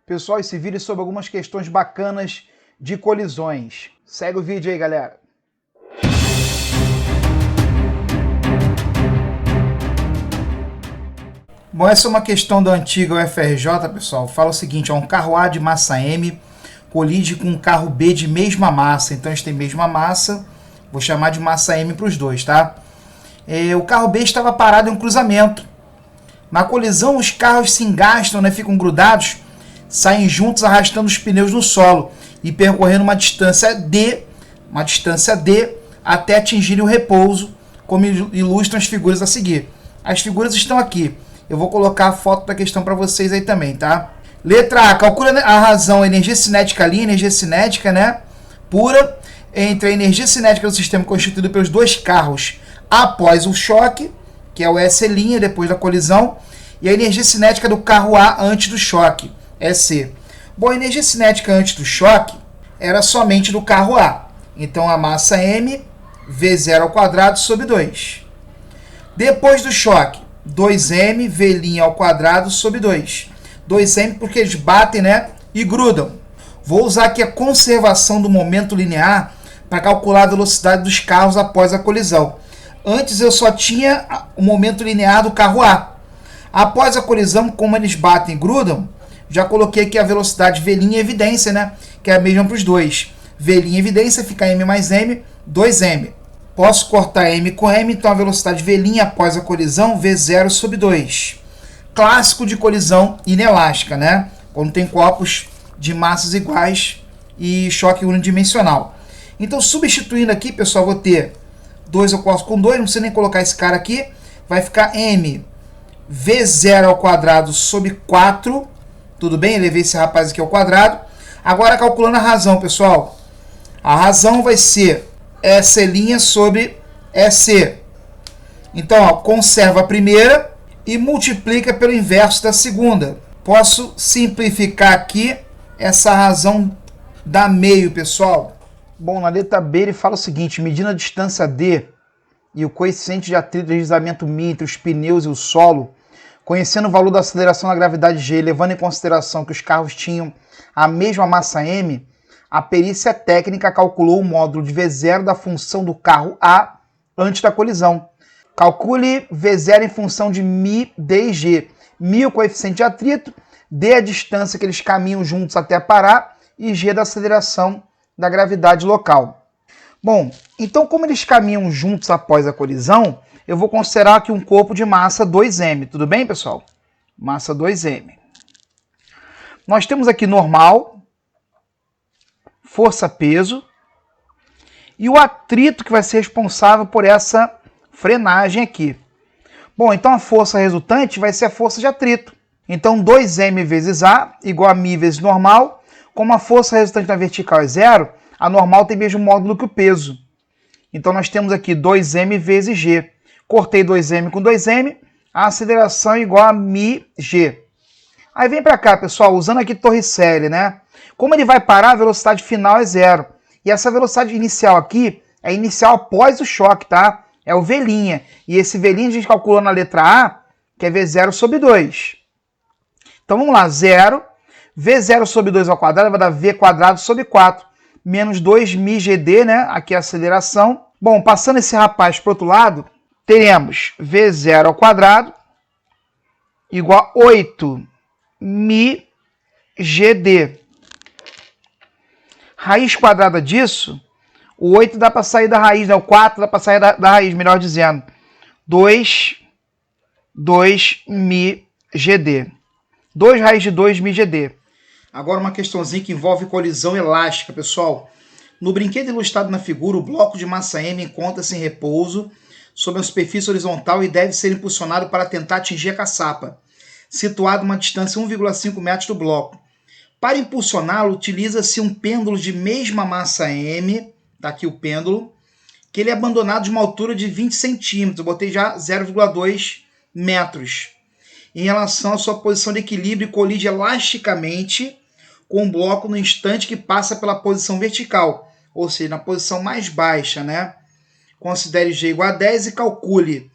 Pessoal, esse vídeo é sobre algumas questões bacanas de colisões. Segue o vídeo aí, galera. Bom, essa é uma questão da antiga UFRJ, pessoal. Fala o seguinte, um carro A de massa M colide com um carro B de mesma massa. Então, eles têm mesma massa. Vou chamar de massa M para os dois, tá? O carro B estava parado em um cruzamento. Na colisão, os carros se engastam, né? Ficam grudados, saem juntos arrastando os pneus no solo e percorrendo uma distância D até atingirem o repouso, como ilustram as figuras a seguir. As figuras estão aqui. Eu vou colocar a foto da questão para vocês aí também, tá? Letra A, calcula a razão, a energia cinética ali, energia cinética, né, pura, entre a energia cinética do sistema constituído pelos dois carros após o choque, que é o S', depois da colisão, e a energia cinética do carro A antes do choque, EC. Bom, a energia cinética antes do choque era somente do carro A. Então, a massa M, V0² sobre 2. Depois do choque, 2m V' sobre 2. 2m porque eles batem, né, e grudam. Vou usar aqui a conservação do momento linear para calcular a velocidade dos carros após a colisão. Antes eu só tinha o momento linear do carro A. Após a colisão, como eles batem e grudam, já coloquei aqui a velocidade V' em evidência, né, que é a mesma para os dois. V' em evidência fica m mais m, 2m. Posso cortar m com m, então a velocidade V' após a colisão, V0 sobre 2. Clássico de colisão inelástica, né? Quando tem corpos de massas iguais e choque unidimensional. Então, substituindo aqui, pessoal, vou ter 2 eu corto com 2, não precisa nem colocar esse cara aqui. Vai ficar m V0² sobre 4. Tudo bem? Elevei esse rapaz aqui ao quadrado. Agora, calculando a razão, pessoal. A razão vai ser S' sobre EC. Então, ó, conserva a primeira e multiplica pelo inverso da segunda. Posso simplificar aqui essa razão da meio, pessoal. Bom, na letra B ele fala o seguinte, medindo a distância D e o coeficiente de atrito de deslizamento μ entre os pneus e o solo, conhecendo o valor da aceleração da gravidade G, levando em consideração que os carros tinham a mesma massa M, a perícia técnica calculou o módulo de V0 da função do carro A antes da colisão. Calcule V0 em função de μ, D e G. μ o coeficiente de atrito, D a distância que eles caminham juntos até parar e G da aceleração da gravidade local. Bom, então como eles caminham juntos após a colisão, eu vou considerar aqui um corpo de massa 2m. Tudo bem, pessoal? Massa 2m. Nós temos aqui normal, força-peso e o atrito que vai ser responsável por essa frenagem aqui. Bom, então a força resultante vai ser a força de atrito. Então 2m vezes A igual a μ vezes normal. Como a força resultante na vertical é zero, a normal tem o mesmo módulo que o peso. Então nós temos aqui 2m vezes G. Cortei 2m com 2m, a aceleração é igual a μg. Aí vem para cá, pessoal, usando aqui Torricelli, né? Como ele vai parar, a velocidade final é zero. E essa velocidade inicial aqui é inicial após o choque, tá? É o V'. E esse V' a gente calculou na letra A, que é V0 sobre 2. Então vamos lá, 0. V0 sobre 2 ao quadrado vai dar V² sobre 4. Menos 2μgd, né? Aqui é a aceleração. Bom, passando esse rapaz para o outro lado, teremos V0² igual a 8μgd. Raiz quadrada disso, o 8 dá para sair da raiz, né? O 4 dá para sair da raiz, melhor dizendo. 2μgd. 2 raiz de 2μgd. Agora uma questãozinha que envolve colisão elástica, pessoal. No brinquedo ilustrado na figura, o bloco de massa M encontra-se em repouso sobre a superfície horizontal e deve ser impulsionado para tentar atingir a caçapa, situado a uma distância 1,5 metros do bloco. Para impulsioná-lo, utiliza-se um pêndulo de mesma massa M, está aqui o pêndulo, que ele é abandonado de uma altura de 20 centímetros, eu botei já 0,2 metros. Em relação à sua posição de equilíbrio, colide elasticamente com o bloco no instante que passa pela posição vertical, ou seja, na posição mais baixa, né? Considere G igual a 10 e calcule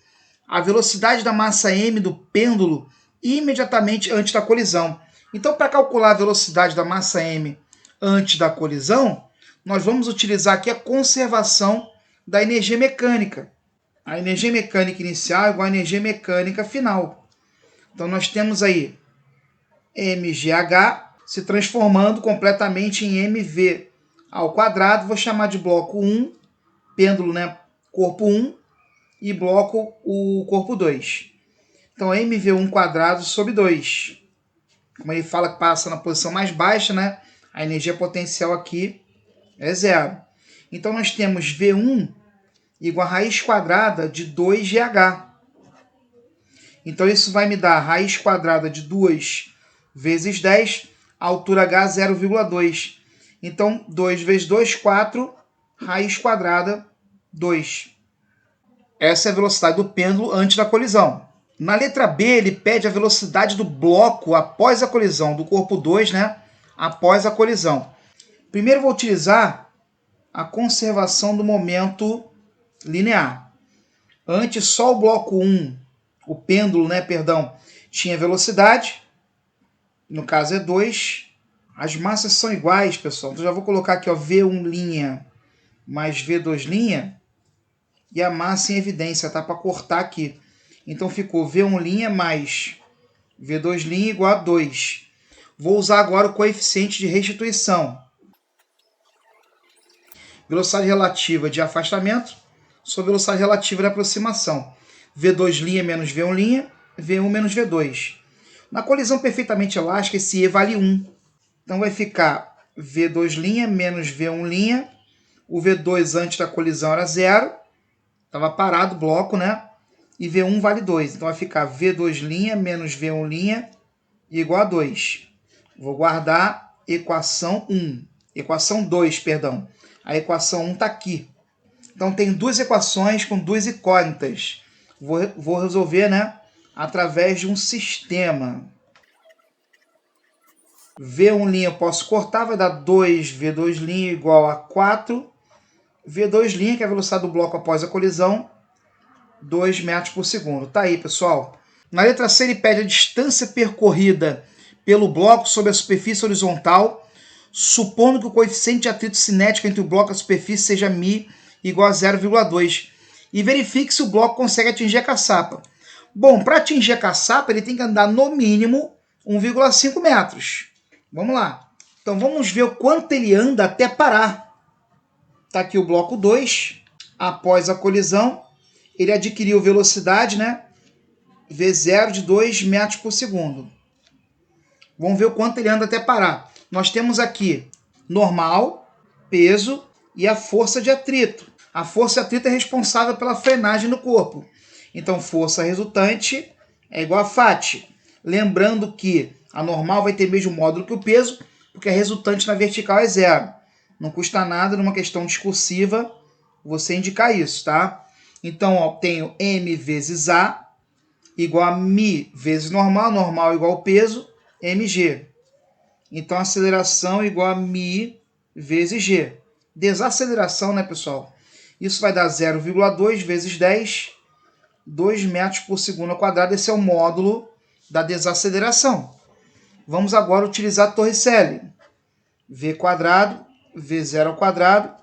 a velocidade da massa M do pêndulo imediatamente antes da colisão. Então, para calcular a velocidade da massa m antes da colisão, nós vamos utilizar aqui a conservação da energia mecânica. A energia mecânica inicial é igual à energia mecânica final. Então, nós temos aí mgh se transformando completamente em mv ao quadrado. Vou chamar de bloco 1, pêndulo, né? Corpo 1, e bloco o corpo 2. Então, mv1 quadrado sobre 2. Como ele fala que passa na posição mais baixa, né? A energia potencial aqui é 0. Então, nós temos V1 igual a raiz quadrada de 2GH. Então, isso vai me dar a raiz quadrada de 2 vezes 10, a altura H 0,2. Então, 2 vezes 2, 4, raiz quadrada 2. Essa é a velocidade do pêndulo antes da colisão. Na letra B, ele pede a velocidade do bloco após a colisão, do corpo 2, né? Após a colisão. Primeiro, vou utilizar a conservação do momento linear. Antes, só o bloco 1, o pêndulo, né, perdão, tinha velocidade. No caso é 2. As massas são iguais, pessoal. Então, já vou colocar aqui, ó, V1' mais V2'. E a massa em evidência, tá? Para cortar aqui. Então, ficou V1' mais V2' igual a 2. Vou usar agora o coeficiente de restituição. Velocidade relativa de afastamento sobre velocidade relativa de aproximação. V2' menos V1', V1 menos V2. Na colisão perfeitamente elástica, esse E vale 1. Então, vai ficar V2' menos V1'. O V2 antes da colisão era 0. Estava parado o bloco, né? E V1 vale 2. Então, vai ficar V2' menos V1' igual a 2. Vou guardar equação 1. Equação 2, perdão. A equação 1 está aqui. Então, tem duas equações com duas incógnitas. Vou resolver, né? Através de um sistema. V1' eu posso cortar, vai dar 2V2' igual a 4. V2', que é a velocidade do bloco após a colisão, 2 metros por segundo. Tá aí, pessoal. Na letra C, ele pede a distância percorrida pelo bloco sobre a superfície horizontal, supondo que o coeficiente de atrito cinético entre o bloco e a superfície seja μ igual a 0,2. E verifique se o bloco consegue atingir a caçapa. Bom, para atingir a caçapa, ele tem que andar no mínimo 1,5 metros. Vamos lá. Então, vamos ver o quanto ele anda até parar. Está aqui o bloco 2. Após a colisão, ele adquiriu velocidade, né? V0 de 2 metros por segundo. Vamos ver o quanto ele anda até parar. Nós temos aqui normal, peso e a força de atrito. A força de atrito é responsável pela frenagem do corpo. Então, força resultante é igual a FAT. Lembrando que a normal vai ter mesmo módulo que o peso, porque a resultante na vertical é 0. Não custa nada, numa questão discursiva, você indicar isso, tá? Então, ó, tenho m vezes a igual a μ vezes normal, normal igual ao peso, mg. Então, aceleração igual a μ vezes g. Desaceleração, né, pessoal? Isso vai dar 0,2 vezes 10, 2 metros por segundo ao quadrado. Esse é o módulo da desaceleração. Vamos agora utilizar a Torricelli. V quadrado, V0 ao quadrado,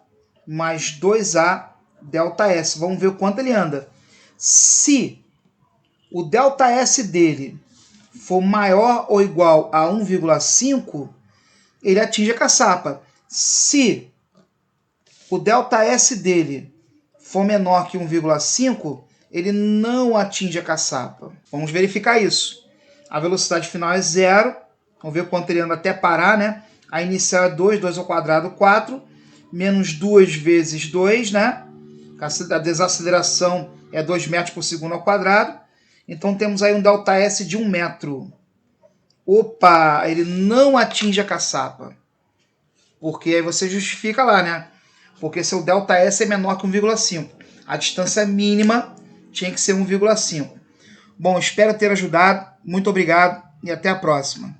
mais 2A ΔS. Vamos ver o quanto ele anda. Se o ΔS dele for maior ou igual a 1,5, ele atinge a caçapa. Se o ΔS dele for menor que 1,5, ele não atinge a caçapa. Vamos verificar isso. A velocidade final é 0. Vamos ver quanto ele anda até parar, né? A inicial é 2, 2 ao quadrado, 4. Menos 2 vezes 2, né? A desaceleração é 2 metros por segundo ao quadrado. Então temos aí um ΔS de 1 metro. Opa, ele não atinge a caçapa. Porque aí você justifica lá, né? Porque seu ΔS é menor que 1,5. A distância mínima tinha que ser 1,5. Bom, espero ter ajudado. Muito obrigado e até a próxima.